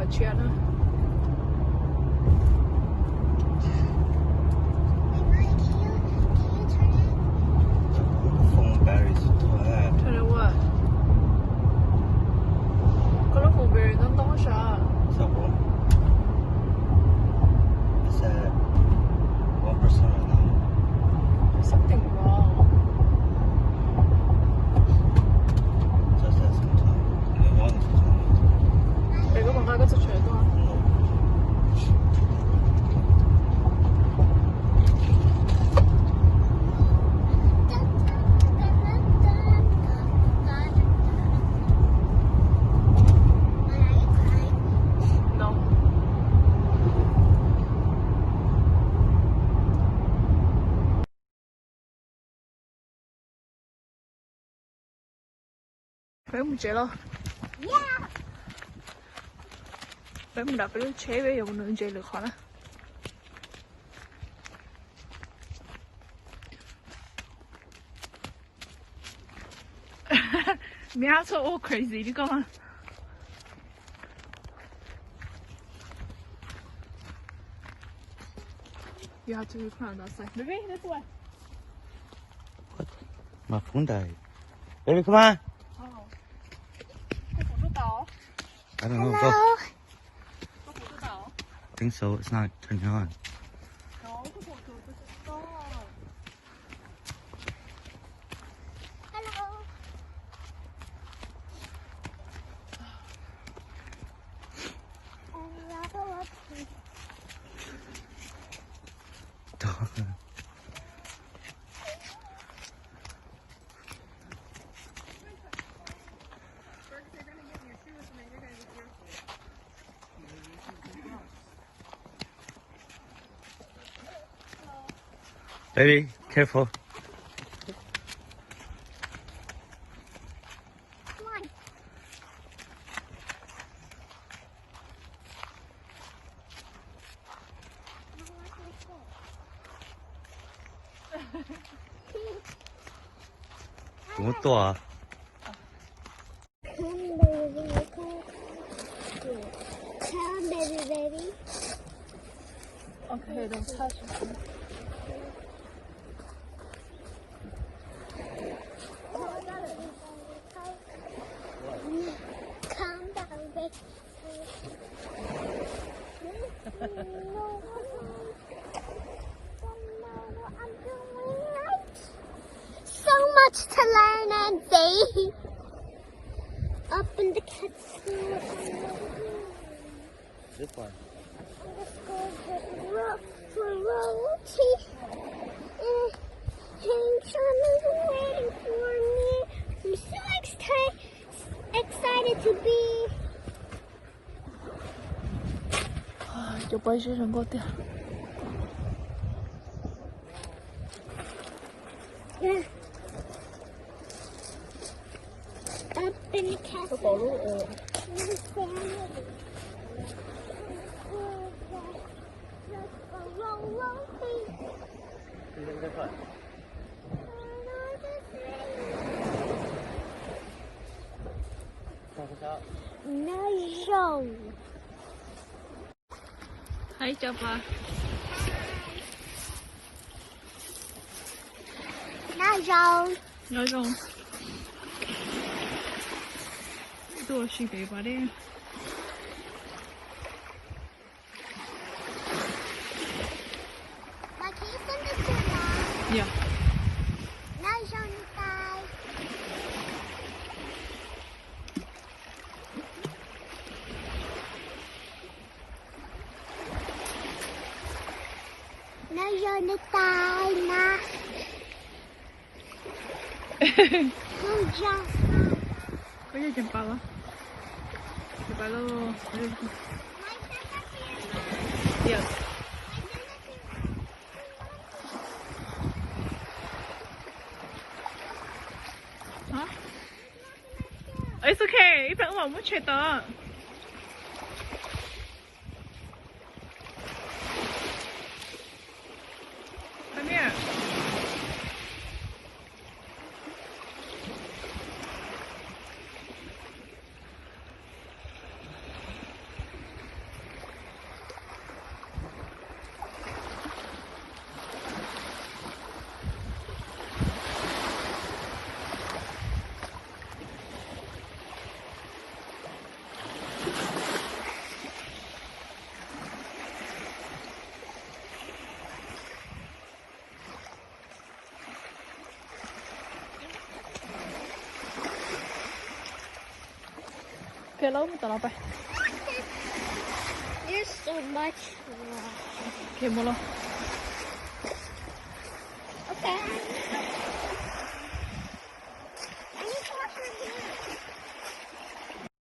个圈了。Turn it what? 可能后边能当啥？ It's at 1% right now. Something wrong. Just at some time. You want to 你個問下嗰隻長度啊？ No. No. Phải không chị lo? Yeah. Phải không đạp cái chế với dùng nữa chị được khỏi đó. Meow so all crazy, đi con. You have to recline outside. Baby, this way. My phone died. Baby, come on. Oh. Có phụ tàu? I don't know. Go. Hello. Có phụ tàu? I think so. It's not turning on. No, có phụ tàu. Hello. Baby, careful. Come on. 너무 또아. Come, baby, come. Come, baby, baby. Okay, don't touch me. Come, baby. No, I'm doing right. So much to learn and see. Up in the castle. This one. Royalty. King Sean is waiting for me. I'm so excited to be. Chụp bay sẽ thành con tiền. Up in the castle. No. Hãy chụp à. No. Nói rồi. Tôi suy nghĩ vào đây. Can you send this to your mom? Yeah. No, Jonathan. No, Jonathan. No, Jonathan. Có gì chụp vào á? Chụp vào luôn. Yes. Hả? It's okay. If I'm not check đó. Come here. แล้วต่อเราไป There's so much. โอเคหมดแล้ว Okay.